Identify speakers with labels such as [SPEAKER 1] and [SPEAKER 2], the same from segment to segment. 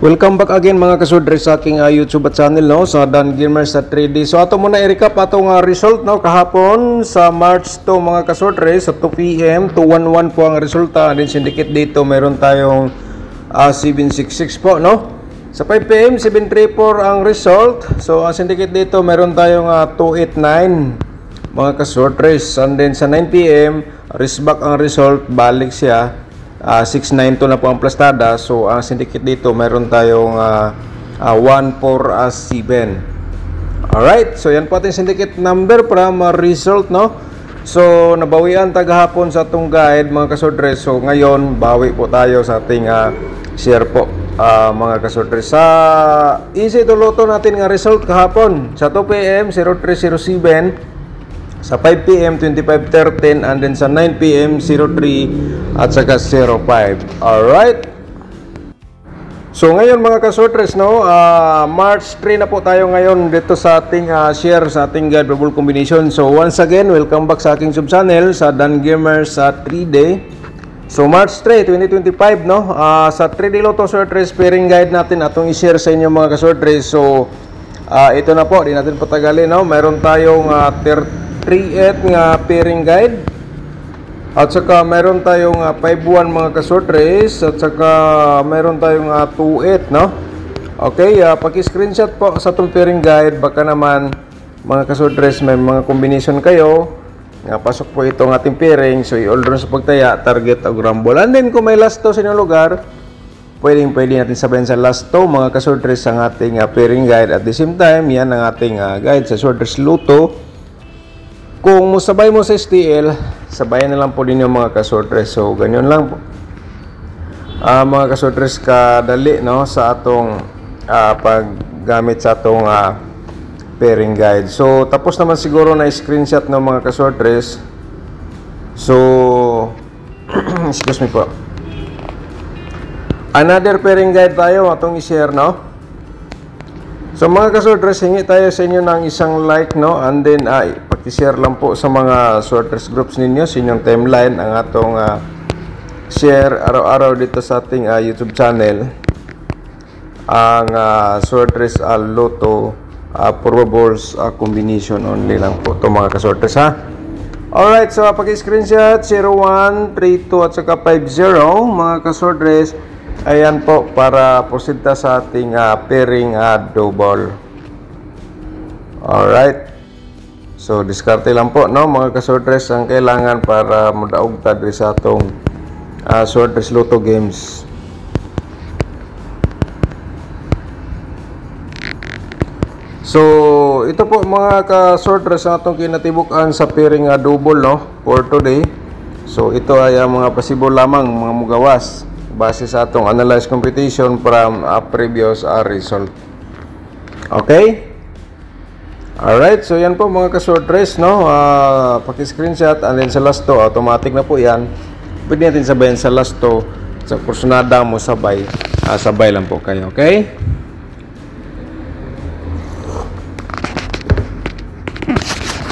[SPEAKER 1] Welcome back again mga kasudre sa aking YouTube channel no, sa Dan Gamer sa 3D. So ato muna i-recap atong result no kahapon sa March 2 mga kasudre sa 2 PM 211 po ang resulta. And then syndicate dito meron tayong 766 po no. Sa 5 PM 734 ang result. So ang syndicate dito meron tayong 289 mga kasudre. And then sa 9 PM back ang result, balik siya. 692 na po ang plastada. So ang syndicate dito meron tayong 147. Alright, so yan po ating syndicate number para ma-result no. So nabawian tagahapon sa atong guide mga kasudre. So ngayon bawi po tayo sa ating share po mga kasudre. Sa easy to loto natin nga result kahapon sa 2 PM 0307, sa 5 PM 2513, and then sa 9 PM 03 at saka 05. Alright. So ngayon mga kasortres no, March 3 na po tayo ngayon dito sa ating share sa ating guide bubble combination. So once again, welcome back sa aking sub channel sa Dan Gamer sa 3D. So March 3, 2025 no, sa 3D Lotto sortres pairing guide natin atong i-share sa inyo mga kasortres. So ito na po, di natin patagalin no. Meron tayong 3-8 nga pairing guide. At saka meron tayong 5-1 mga kasortres. At saka meron tayong 2-8 no. Okay, paki-screenshot po sa itong pairing guide. Baka naman mga kasortres may mga combination kayo nga pasok po itong ating pairing. So i-order sa pagtaya, target o rumble. And then kung may last to sa inyong lugar, pwede natin sabihin sa last to mga kasortres ang ating pairing guide. At the same time, yan ang ating guide sa sortres luto. Kung musabay mo sa STL, sabayan na lang po ninyo mga kasortres. So ganyan lang po mga kasortres kadali no sa atong paggamit sa atong pairing guide. So tapos naman siguro na screenshot ng mga kasortres. So excuse me po, another pairing guide tayo atong i-share no. So mga kasortres, hingi tayo sa inyo ng isang like no, and then paki-share lang po sa mga sortres groups ninyo sa inyong timeline ang atong share araw-araw dito sa ating YouTube channel. Ang sortres Lotto probables combination only lang po to mga kasortres ha. Alright, so paki-screenshot 01, 32 at saka 50 mga kasortres. Ayan po para proceed sa ating pairing double. Alright. So diskarte lang po no mga kasortres ang kailangan para madaog ta diri sa atong sortres Lotto games. So ito po mga kasortres ang atong kinatibuk-an sa pairing double no for today. So ito ay mga possible lamang mga mugawas base sa atong analyze computation from previous result. Okay? Alright, so yan po mga kasortres no, paki-screenshot and then sa last to, automatic na po yan. Pwede natin sabayan sa last to, sa kursunada mo sabay, sabay lang po kayo, okay?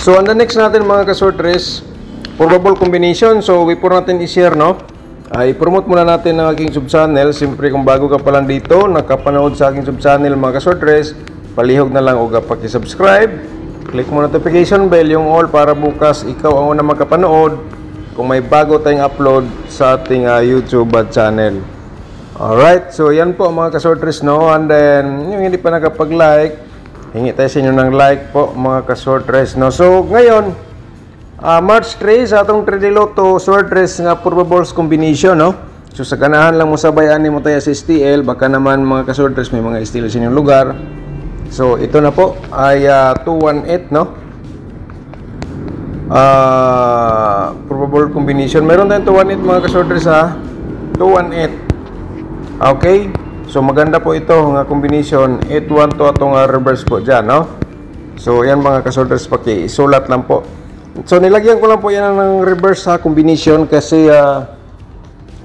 [SPEAKER 1] So on the next natin mga kasortres, probable combination. So before natin i-share no, i-promote muna natin ang aking sub-channel. Siyempre kung bago ka pa lang dito, nakapanood sa aking sub-channel mga kasortres, palihog na lang o paki-subscribe. Click mo notification bell, yung all, para bukas ikaw ang una makapanood kung may bago tayong upload sa ating YouTube channel. Alright, so yan po mga kasortres no. And then, yung hindi pa nakapag-like, hingi tayo sa inyo ng like po mga kasortres no. So ngayon, March 3 sa atong 3D Lotto sortres nga probables combination no. So sa ganahan lang mo sabayan mo tayo sa STL, baka naman mga kasortres may mga STL sa inyong lugar. So ito na po ay 218 no. Probable combination. Meron tayong 218 mga kasortres ha. 218. Okay. So maganda po ito nga combination. 812 atong reverse po dyan no. So yan mga kasortres, paki-isulat lang po. So nilagyan ko lang po yan ng reverse combination kasi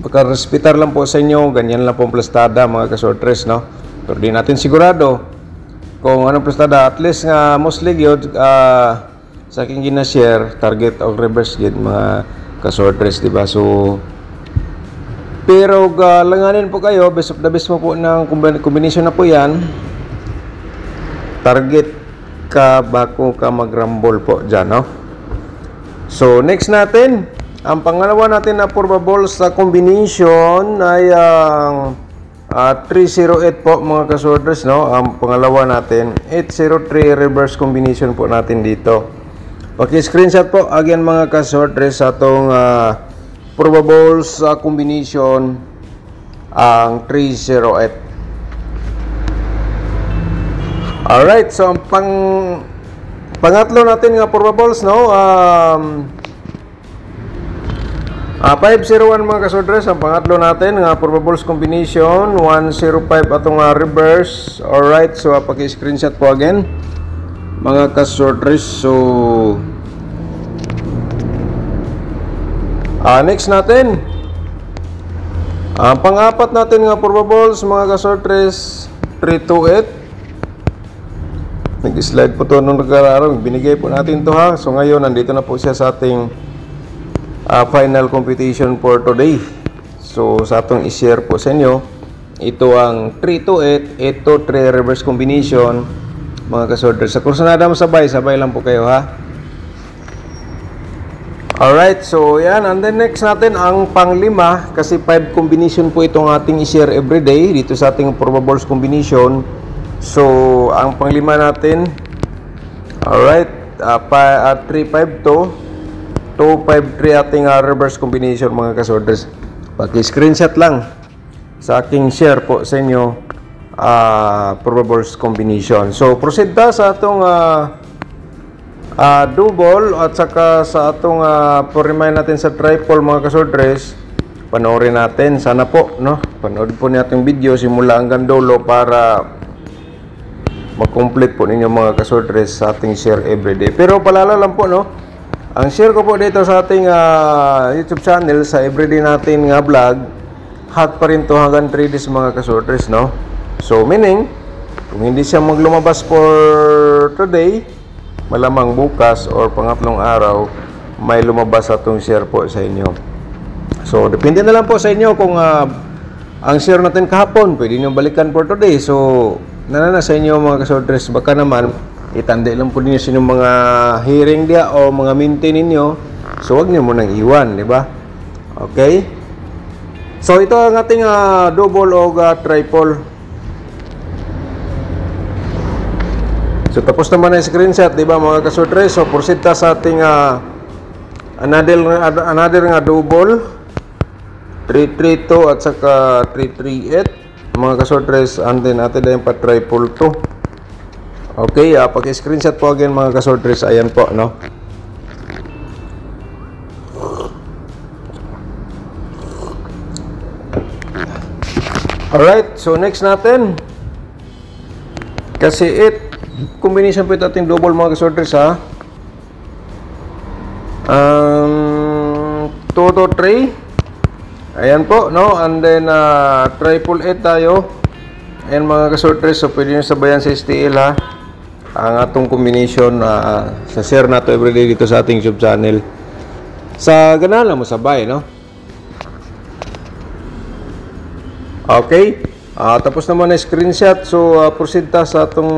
[SPEAKER 1] baka respitar lang po sa inyo, ganyan lang po ang plastada mga kasortres no. Pero di natin sigurado kung anong plastada, at least nga mostly yun sa aking gina-share target of reverse yun mga kasortres, diba? So Pero langanin po kayo, best of the best mo po ng combination na po yan. Target ka bako ka mag-rumble po dyan, no? So, next natin, ang pangalawa natin na probable sa combination ay ang 308 po mga kasorders, no? Ang pangalawa natin, 803 reverse combination po natin dito. Paki-screenshot po again mga kasorders sa itong probable sa combination ang 308. Alright, so ang pangatlo natin nga probables, no? 501 mga kasordres, ang pangatlo natin nga probables combination 105 atong reverse. Alright, so paki-screenshot po again mga kasordres. So next natin, ang pang-apat natin nga probables mga kasordres 328. Nag-slide po to nung nag-araw, binigay po natin to ha. So ngayon nandito na po siya sa ating final computation for today. So sa atong i-share po sa inyo, ito ang 328, 823 reverse combination mga kasorders. Sa kurso na mo sabay lang po kayo ha. Alright, so yan. And then next natin ang panglima, kasi 5 combination po itong ating i-share everyday dito sa ating probables combination. So ang panglima natin, alright, 352 253 ating reverse combination mga kasorders. Paki-screenshot lang sa aking share po sa inyo probables combination. So proceed ta sa atong double at saka sa atong po-remind natin sa triple mga kasordres. Panoorin natin sana po, no? Panood po natin video simula hanggang dulo para mag-complete po ninyo mga kasordres sa ating share everyday. Pero palala lang po, no? Ang share ko po dito sa ating YouTube channel sa everyday natin nga vlog, hot pa rin to hanggang 3 days mga kasordres, no? So meaning, kung hindi siya maglumabas for today, malamang bukas or pangatlong araw may lumabas atong share po sa inyo. So depende na lang po sa inyo kung ang share natin kahapon pwede nyo balikan for today. So nanana sa inyo mga kasordres, baka naman itandi lang po ninyo sa inyong mga hearing dia o mga maintain ninyo. So wag niyo munang iwan, di ba? Okay? So ito ang ating double o triple. So tapos naman ang screenshot, di ba mga kasordres? So proceed ta sa ating another nga double 332 at saka 338 mga kasordres, and then natin na yung pa triple 2. Okay, paki-screenshot po again mga kasordres. Ayan po, no? Alright, so next natin, kasi 8 combination po ito ating double mga kasordres ha. 2 to 3. Ayan po, no? And then triple 8 tayo. Ayan mga kasordres, so pwede nyo sabayan sa STL ha, ang atong combination sa share nato everyday dito sa ating YouTube channel. Sa ganala mo sabay, no? Okay, tapos naman na screenshot. So proceed ta sa atong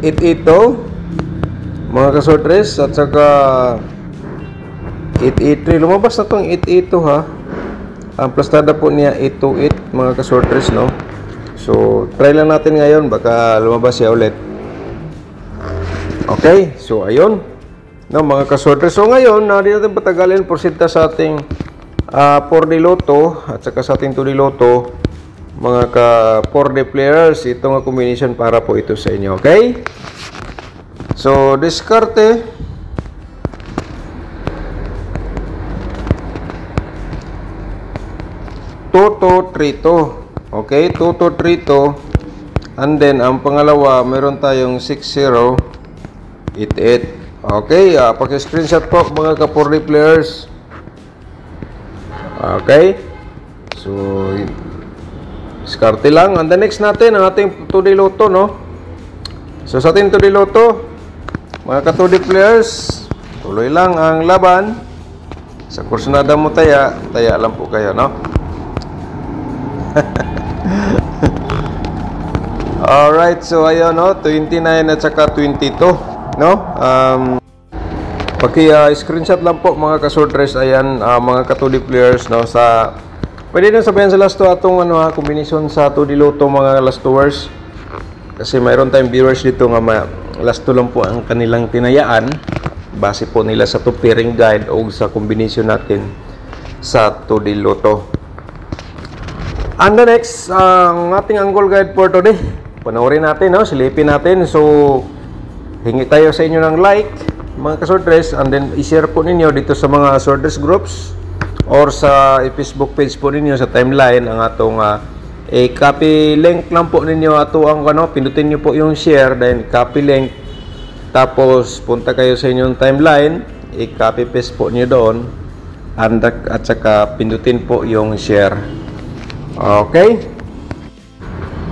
[SPEAKER 1] 882 mga kasordres at saka 883. Lumabas na tong 882 ha. Ang plastada po niya 828 mga kasordres, no? So try lang natin ngayon, baka lumabas siya ulit. Okay, so ayun, no mga kasordres. So ngayon, di natin patagalin, proceed ta sa ating 4D Lotto at saka sa ating 2D Lotto mga ka 4D players. Ito nga combination para po ito sa inyo. Okay, so diskarte. Toto 32. Okay, 2 to 3 to. And then ang pangalawa, meron tayong 6088. Okay, paki-screenshot po mga ka-4D players. Okay, so diskarte lang. And the next natin ang ating 2D Lotto, no? So sa ating 2D Lotto, mga ka-2D players, tuloy lang ang laban. Sa kursunada mo taya, taya lang po kayo, no? Alright, so ayun, no? 29 at saka 22, no? Screenshot lang po mga ka-sortress. Ayan, mga ka-2D players, no? Pwede na sabihin sa last 2 atong kombinasyon sa 2D Lotto mga last 2 hours. Kasi mayroon tayong viewers dito nga last 2 lang po ang kanilang tinayaan. Base po nila sa 2 pairing guide o sa kombinasyon natin sa 2D Lotto. And the next, ang ating angle guide for today. Panoorin natin, no? Silipin natin. So, hingi tayo sa inyo ng like, mga ka-sortress, and then i-share po ninyo dito sa mga sortress groups or sa Facebook page po ninyo sa timeline ang atong copy link lang po ninyo ato ang pindutin nyo po yung share, then copy link, tapos punta kayo sa inyong timeline, i-copy paste po nyo doon, at saka pindutin po yung share. Okay,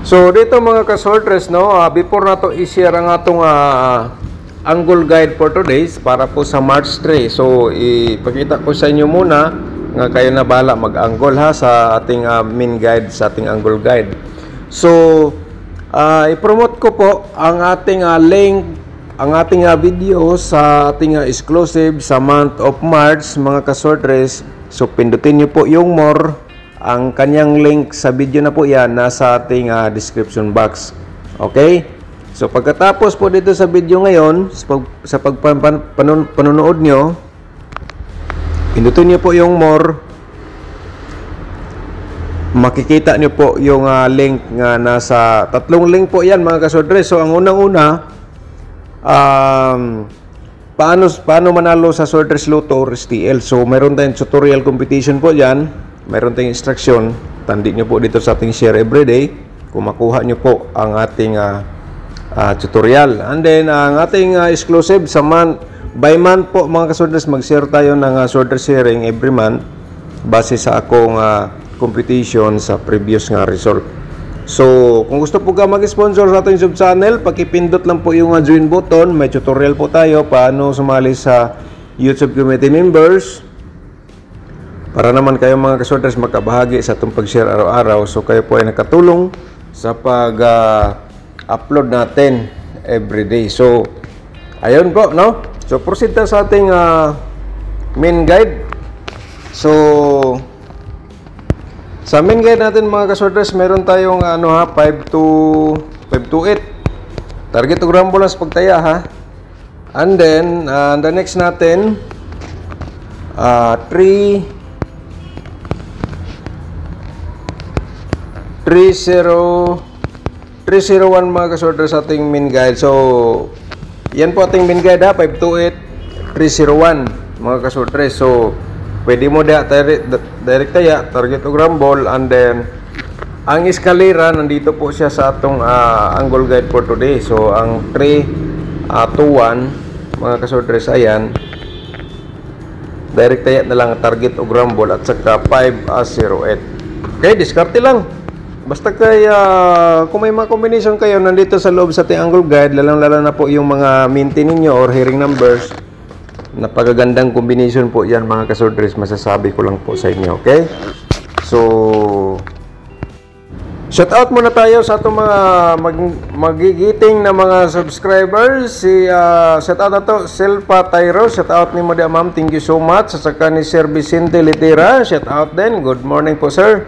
[SPEAKER 1] so dito mga ka-sortress, no, before na to i-share ang atong angle guide for today para po sa March 3. So ipakita ko sa inyo muna nga kayo na bahala mag-angle sa ating main guide, sa ating angle guide. So i-promote ko po ang ating link, ang ating video sa ating exclusive sa month of March mga ka-sortress. So pindutin nyo po yung more. Ang kanyang link sa video na po yan nasa ating description box. Okay? So pagkatapos po dito sa video ngayon, sa panonood nyo, pindutin nyo po yung more. Makikita nyo po yung link nga nasa 3 link po yan mga ka-sortress. So ang unang-una, paano manalo sa Sortress Lotto or STL. So meron tayong tutorial competition po yan, meron tayong instruction. Tandi nyo po dito sa ating share everyday kung makuha nyo po ang ating tutorial. And then ang ating exclusive sa by month po mga ka-sortress, mag-share tayo ng sortress sharing every month base sa akong competition sa previous nga result. So kung gusto po ka mag-sponsor sa ating YouTube channel, pakipindot lang po yung join button. May tutorial po tayo paano sumali sa YouTube community members para naman kayo mga ka-sortress makabahagi sa itong pag-share araw-araw. So kayo po ay nakatulong sa pag-upload natin everyday. So ayun po, no? So proceed tayo sa ating main guide. So sa main guide natin mga ka-sortress, meron tayong 5 to 8 target to gram bonus pagtaya ha. And then the next natin 301 mga ka-sortress sa ating main guide. So yan po ating main guide ha, 528 301 mga ka-sortress. So pwede mo direct taya, target o grumble, and then ang eskalera nandito po siya sa atong angle guide for today. So ang 321 mga ka-sortress, ayan, direct taya na lang, target o grumble, at saka 508. Okay, diskarte lang. Basta kung may mga combination kayo nandito sa loob sa ating angle guide, lalang-lala na po yung mga minty ninyo or hearing numbers. Napakagandang combination po yan mga ka-sortress, masasabi ko lang po sa inyo. Okay, so shout out muna tayo sa itong mga magigiting na mga subscribers. Shout out na to Selpa Tyro, shout out ni Modia Ma'am, thank you so much. At saka ni Sir Vicente Litera, shout out din, good morning po sir.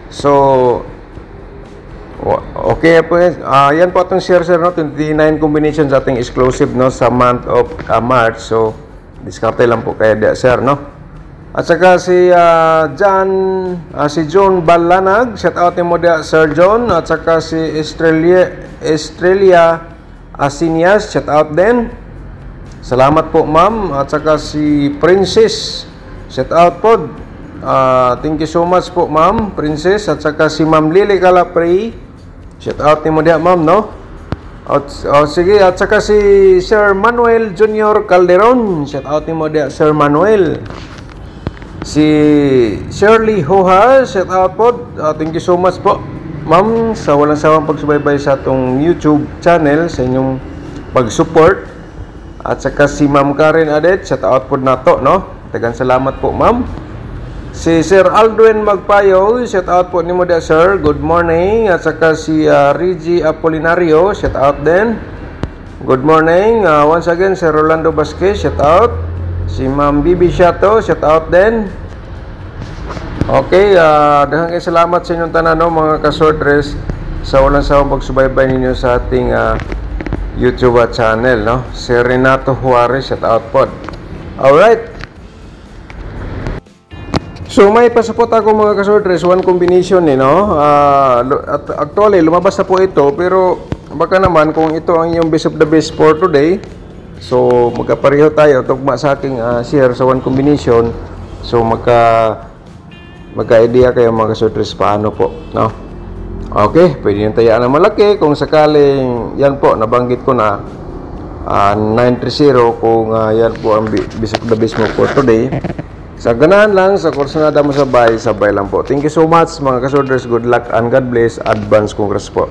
[SPEAKER 1] So okay po, yan po itong share sir, no? 29 combinations ating exclusive, no, sa month of March. So diskarte lang po kaya dia sir, no? At saka si John Balanag, shout out ni mo dia Sir John. At saka si Estrella Asinias, shout out din, salamat po ma'am. At saka si Princess, shout out po, thank you so much po ma'am Princess. At saka si Ma'am Lily Calapri, shout out ni mo dia ma'am, no? Sige, at saka si Sir Manuel Junior Calderon, shout out ni mo dia Sir Manuel. Si Shirley Hoha, shout out po, thank you so much po ma'am sa walang sawang pagsubaybay sa atong YouTube channel, sa inyong pag-support. At saka si Ma'am Karen Adet, shout out po na to, no? Tagan salamat po, ma'am. Si Sir Aldwin Magpayo, shout out po ni mo dia, sir. Good morning. At saka si Reggie Apolinario, shout out din. Good morning. Once again, Sir Rolando Vasquez, shout out. Si Ma'am Bibi Shato, shout out din. Okay, daghang kay salamat sa inyong tanan, no, mga kasordres, sa walang sawang pagsubaybay ninyo sa ating YouTube channel, no. Si Renato Juarez, shout out po. Alright. So may pasapot ako, mga kasordres, one combination no. Actually lumabas na po ito, pero baka naman kung ito ang yung best of the best for today, so magkapareho tayo tugma sa aking share sa one combination. So magka-idea kayo, mga kasordres, paano po, no. Okay, pwede yung tayaan na malaki kung sakaling yan po, nabanggit ko na 930 kung yan po ang best of the best mo for today. Sa ganahan lang, sa kursunada mo sabay lang po. Thank you so much, mga kasorders. Good luck and God bless. Advance congrats po.